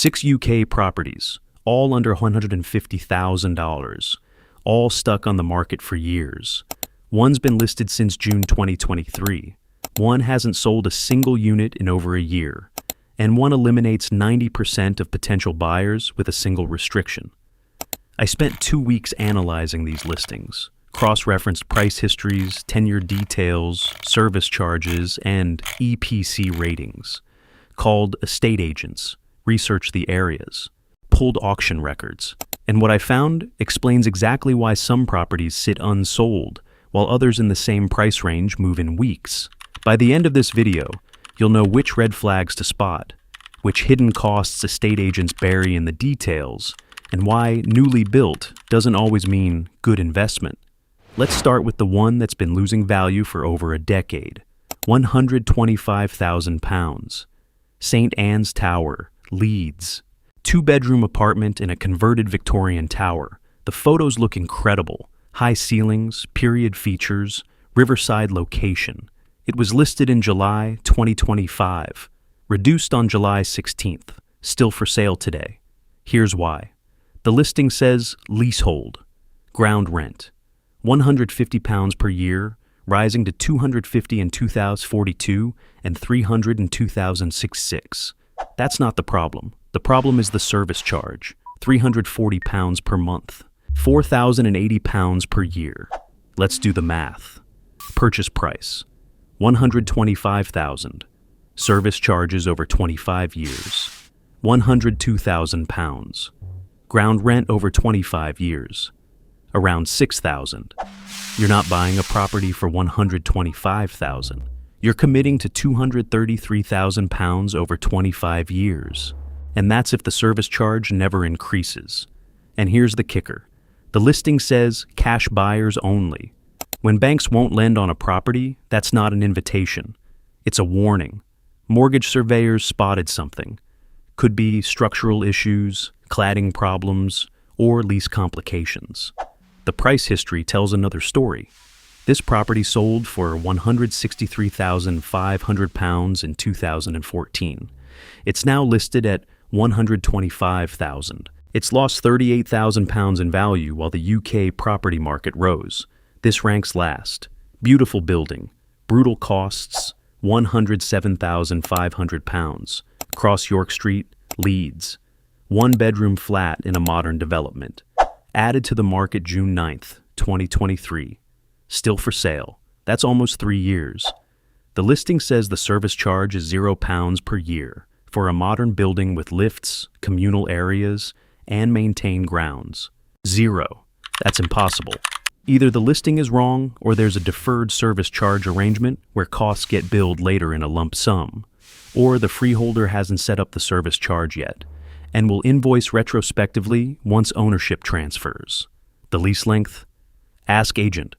6 UK properties, all under $150,000, all stuck on the market for years. One's been listed since June 2023. One hasn't sold a single unit in over a year. And one eliminates 90% of potential buyers with a single restriction. I spent 2 weeks analyzing these listings, cross-referenced price histories, tenure details, service charges, and EPC ratings. Called estate agents, researched the areas, pulled auction records, and what I found explains exactly why some properties sit unsold, while others in the same price range move in weeks. By the end of this video, you'll know which red flags to spot, which hidden costs estate agents bury in the details, and why newly built doesn't always mean good investment. Let's start with the one that's been losing value for over a decade. £125,000. St. Anne's Tower, Leeds. 2-bedroom apartment in a converted Victorian tower. The photos look incredible. High ceilings, period features, riverside location. It was listed in July 2025, reduced on July 16th, still for sale today. Here's why. The listing says leasehold, ground rent, £150 per year, rising to £250 in 2042 and £300 in 2066. That's not the problem. The problem is the service charge, £340 per month, £4,080 per year. Let's do the math. Purchase price, $125,000. Service charges over 25 years, £102,000. Ground rent over 25 years, around $6,000. You're not buying a property for $125,000. You're committing to £233,000 over 25 years. And that's if the service charge never increases. And here's the kicker. The listing says cash buyers only. When banks won't lend on a property, that's not an invitation. It's a warning. Mortgage surveyors spotted something. Could be structural issues, cladding problems, or lease complications. The price history tells another story. This property sold for £163,500 in 2014. It's now listed at $125,000. It's lost £38,000 in value while the UK property market rose. This ranks last. Beautiful building. Brutal costs, £107,500. Cross York Street, Leeds. 1-bedroom flat in a modern development. Added to the market June 9th, 2023. Still for sale. That's almost 3 years. The listing says the service charge is £0 per year for a modern building with lifts, communal areas, and maintained grounds. 0. That's impossible. Either the listing is wrong or there's a deferred service charge arrangement where costs get billed later in a lump sum, or the freeholder hasn't set up the service charge yet and will invoice retrospectively once ownership transfers. The lease length? Ask agent.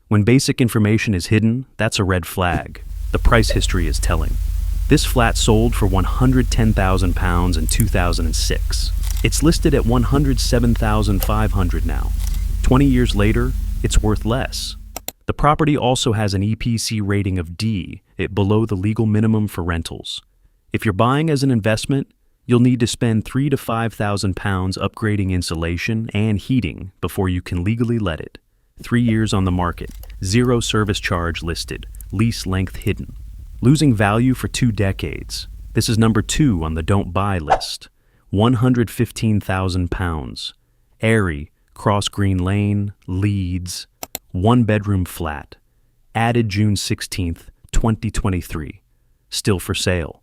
When basic information is hidden, that's a red flag. The price history is telling. This flat sold for £110,000 in 2006. It's listed at $107,500 now. 20 years later, it's worth less. The property also has an EPC rating of D, below the legal minimum for rentals. If you're buying as an investment, you'll need to spend £3,000 to £5,000 upgrading insulation and heating before you can legally let it. 3 years on the market, 0 service charge listed, lease length hidden. Losing value for 2 decades. This is number 2 on the don't buy list. £115,000. Airy, Cross Green Lane, Leeds. 1-bedroom flat. Added June 16th, 2023. Still for sale.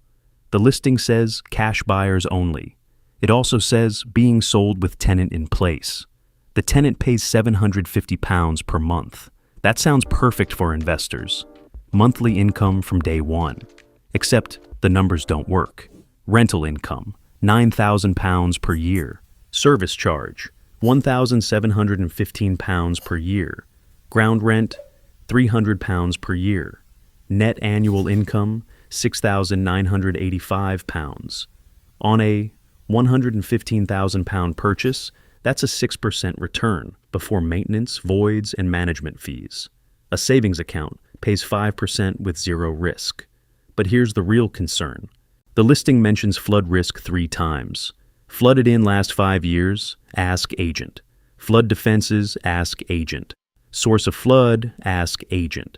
The listing says cash buyers only. It also says being sold with tenant in place. The tenant pays £750 per month. That sounds perfect for investors. Monthly income from day one. Except the numbers don't work. Rental income, £9,000 per year. Service charge, £1,715 per year. Ground rent, £300 per year. Net annual income, £6,985. On a £115,000 purchase, that's a 6% return before maintenance, voids, and management fees. A savings account pays 5% with 0 risk. But here's the real concern. The listing mentions flood risk 3 times. Flooded in last 5 years? Ask agent. Flood defenses? Ask agent. Source of flood? Ask agent.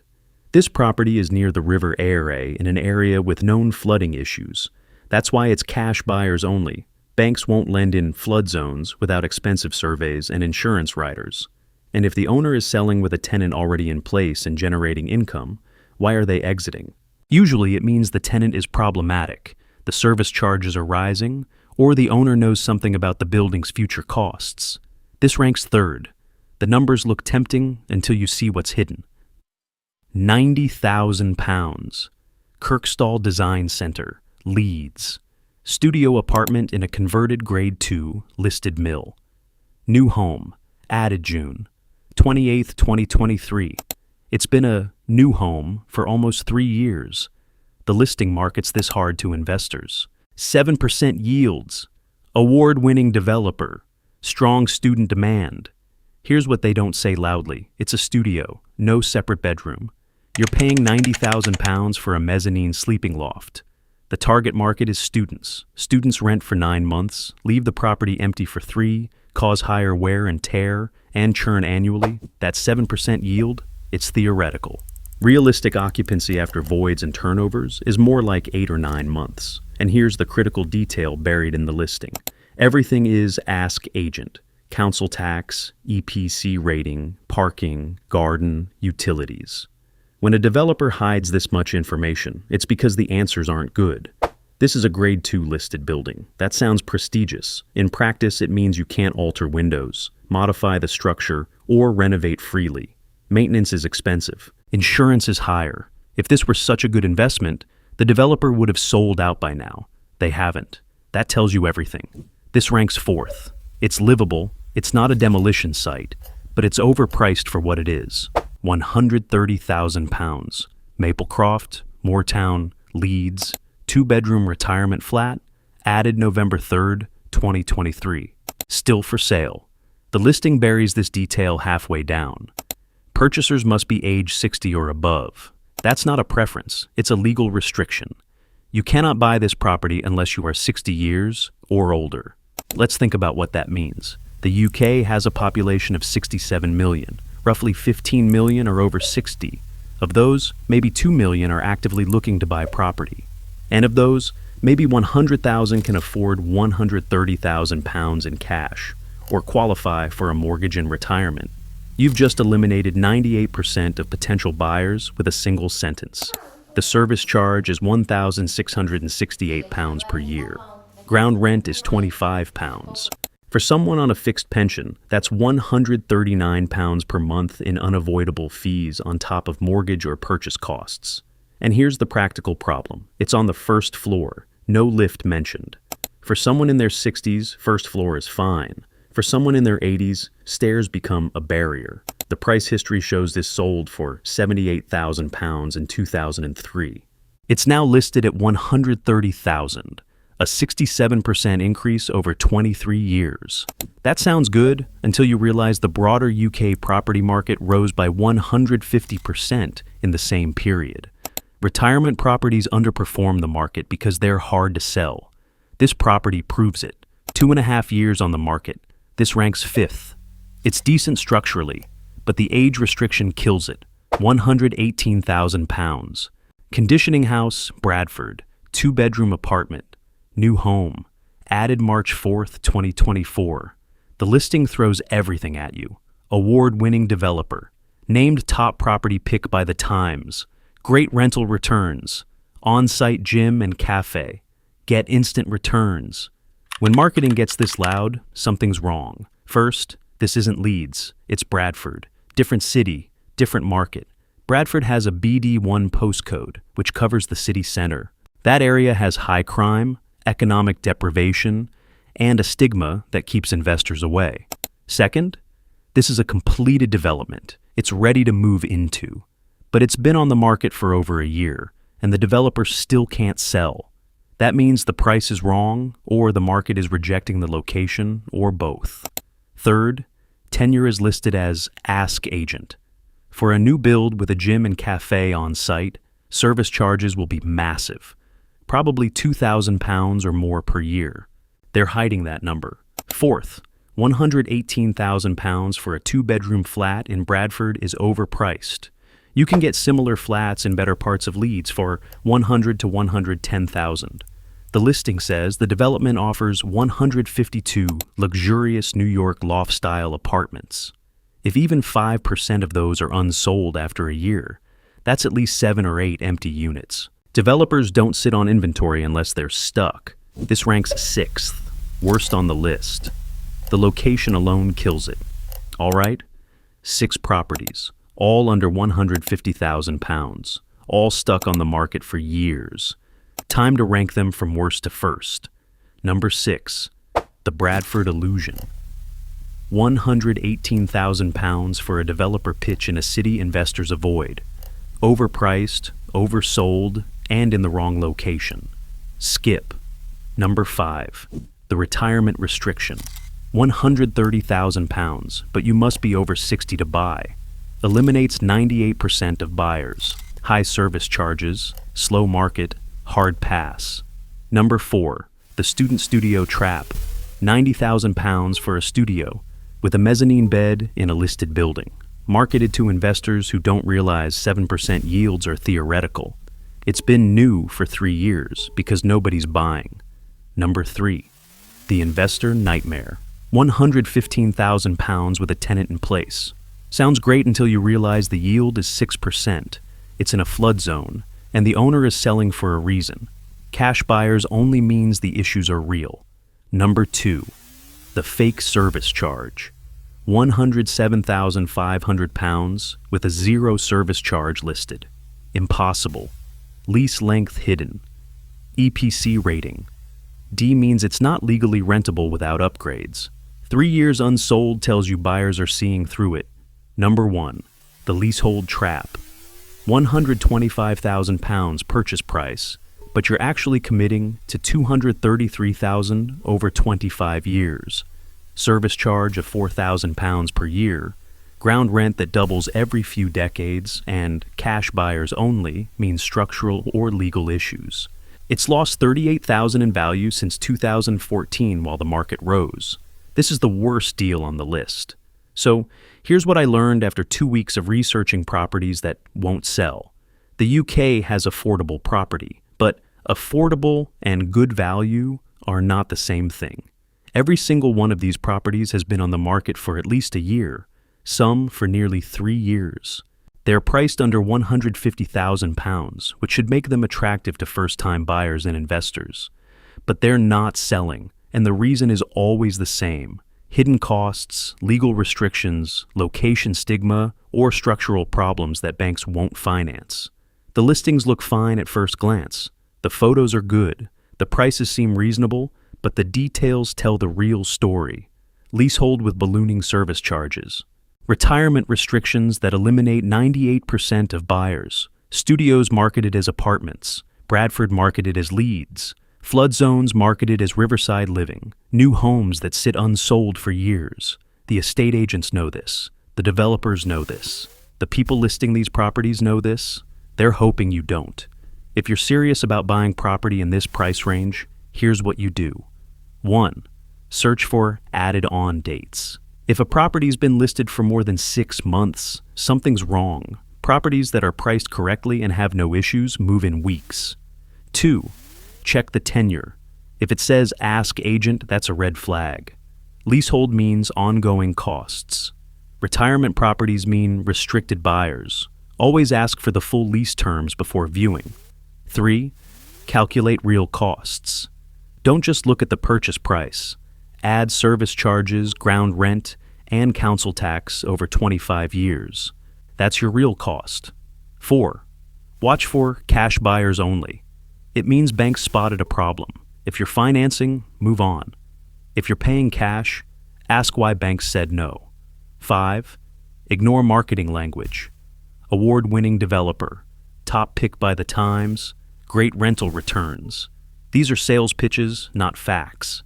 This property is near the River Aire in an area with known flooding issues. That's why it's cash buyers only. Banks won't lend in flood zones without expensive surveys and insurance riders. And if the owner is selling with a tenant already in place and generating income, why are they exiting? Usually it means the tenant is problematic, the service charges are rising, or the owner knows something about the building's future costs. This ranks third. The numbers look tempting until you see what's hidden. £90,000. Kirkstall Design Center, Leeds. Studio apartment in a converted Grade 2 listed mill. New home, added June 28th, 2023. It's been a new home for almost 3 years. The listing markets this hard to investors. 7% yields. Award-winning developer. Strong student demand. Here's what they don't say loudly. It's a studio, no separate bedroom. You're paying £90,000 for a mezzanine sleeping loft. The target market is students. Students rent for 9 months, leave the property empty for 3, cause higher wear and tear, and churn annually. That 7% yield, it's theoretical. Realistic occupancy after voids and turnovers is more like 8 or 9 months. And here's the critical detail buried in the listing. Everything is ask agent. Council tax, EPC rating, parking, garden, utilities. When a developer hides this much information, it's because the answers aren't good. This is a Grade 2 listed building. That sounds prestigious. In practice, it means you can't alter windows, modify the structure, or renovate freely. Maintenance is expensive. Insurance is higher. If this were such a good investment, the developer would have sold out by now. They haven't. That tells you everything. This ranks fourth. It's livable. It's not a demolition site, but it's overpriced for what it is. £130,000. Maplecroft, Moortown, Leeds, 2-bedroom retirement flat, added November 3rd, 2023. Still for sale. The listing buries this detail halfway down. Purchasers must be age 60 or above. That's not a preference, it's a legal restriction. You cannot buy this property unless you are 60 years or older. Let's think about what that means. The UK has a population of 67 million. Roughly 15 million are over 60. Of those, maybe 2 million are actively looking to buy property. And of those, maybe 100,000 can afford £130,000 in cash, or qualify for a mortgage in retirement. You've just eliminated 98% of potential buyers with a single sentence. The service charge is £1,668 per year. Ground rent is £25. For someone on a fixed pension, that's £139 per month in unavoidable fees on top of mortgage or purchase costs. And here's the practical problem. It's on the first floor, no lift mentioned. For someone in their 60s, first floor is fine. For someone in their 80s, stairs become a barrier. The price history shows this sold for £78,000 in 2003. It's now listed at $130,000, a 67% increase over 23 years. That sounds good until you realize the broader UK property market rose by 150% in the same period. Retirement properties underperform the market because they're hard to sell. This property proves it. 2.5 years on the market. This ranks fifth. It's decent structurally, but the age restriction kills it. £118,000. Conditioning house, Bradford, 2-bedroom apartment, new home, added March 4th, 2024. The listing throws everything at you. Award-winning developer, named top property pick by the Times, great rental returns, on-site gym and cafe, get instant returns. When marketing gets this loud, something's wrong. First, this isn't Leeds, it's Bradford. Different city, different market. Bradford has a BD1 postcode, which covers the city center. That area has high crime, economic deprivation, and a stigma that keeps investors away. Second, this is a completed development. It's ready to move into. But it's been on the market for over a year, and the developer still can't sell. That means the price is wrong, or the market is rejecting the location, or both. Third, tenure is listed as ask agent. For a new build with a gym and cafe on site, service charges will be massive, probably £2,000 or more per year. They're hiding that number. Fourth, £118,000 for a two-bedroom flat in Bradford is overpriced. You can get similar flats in better parts of Leeds for $100,000 to $110,000. The listing says the development offers 152 luxurious New York loft-style apartments. If even 5% of those are unsold after a year, that's at least 7 or 8 empty units. Developers don't sit on inventory unless they're stuck. This ranks 6th, worst on the list. The location alone kills it. All right? 6 properties, all under £150,000, all stuck on the market for years. Time to rank them from worst to first. Number 6, the Bradford Illusion. £118,000 for a developer pitch in a city investors avoid. Overpriced, oversold, and in the wrong location. Skip. Number 5, the Retirement Restriction. £130,000, but you must be over 60 to buy. Eliminates 98% of buyers. High service charges, slow market, hard pass. Number 4, the Student Studio Trap. £90,000 for a studio with a mezzanine bed in a listed building. Marketed to investors who don't realize 7% yields are theoretical. It's been new for 3 years because nobody's buying. Number 3, the Investor Nightmare. £115,000 with a tenant in place. Sounds great until you realize the yield is 6%. It's in a flood zone, and the owner is selling for a reason. Cash buyers only means the issues are real. Number 2, the fake service charge. £107,500 with a 0 service charge listed. Impossible. Lease length hidden. EPC rating. D means it's not legally rentable without upgrades. 3 years unsold tells you buyers are seeing through it. Number 1, the Leasehold Trap. £125,000 purchase price, but you're actually committing to $233,000 over 25 years. Service charge of £4,000 per year, ground rent that doubles every few decades, and cash buyers only means structural or legal issues. It's lost $38,000 in value since 2014 while the market rose. This is the worst deal on the list. So here's what I learned after 2 weeks of researching properties that won't sell. The UK has affordable property, but affordable and good value are not the same thing. Every single one of these properties has been on the market for at least a year, some for nearly 3 years. They're priced under £150,000, which should make them attractive to first-time buyers and investors. But they're not selling, and the reason is always the same: hidden costs, legal restrictions, location stigma, or structural problems that banks won't finance. The listings look fine at first glance. The photos are good. The prices seem reasonable, but the details tell the real story. Leasehold with ballooning service charges. Retirement restrictions that eliminate 98% of buyers. Studios marketed as apartments. Bradford marketed as Leeds. Flood zones marketed as riverside living. New homes that sit unsold for years. The estate agents know this. The developers know this. The people listing these properties know this. They're hoping you don't. If you're serious about buying property in this price range, here's what you do. 1. Search for added-on dates. If a property's been listed for more than 6 months, something's wrong. Properties that are priced correctly and have no issues move in weeks. 2. Check the tenure. If it says Ask Agent, that's a red flag. Leasehold means ongoing costs. Retirement properties mean restricted buyers. Always ask for the full lease terms before viewing. 3. Calculate real costs. Don't just look at the purchase price. Add service charges, ground rent, and council tax over 25 years. That's your real cost. 4. Watch for cash buyers only. It means banks spotted a problem. If you're financing, move on. If you're paying cash, ask why banks said no. 5. Ignore marketing language. Award-winning developer. Top pick by the Times. Great rental returns. These are sales pitches, not facts.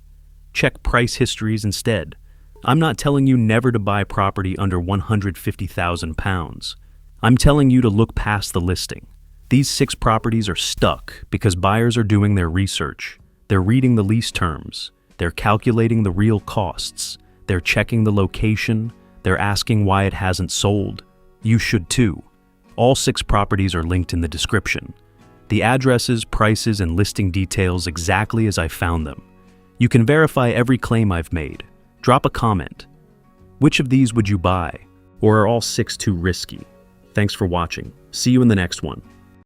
Check price histories instead. I'm not telling you never to buy property under £150,000. I'm telling you to look past the listing. These 6 properties are stuck because buyers are doing their research. They're reading the lease terms. They're calculating the real costs. They're checking the location. They're asking why it hasn't sold. You should too. All 6 properties are linked in the description. The addresses, prices, and listing details exactly as I found them. You can verify every claim I've made. Drop a comment. Which of these would you buy? Or are all 6 too risky? Thanks for watching. See you in the next one.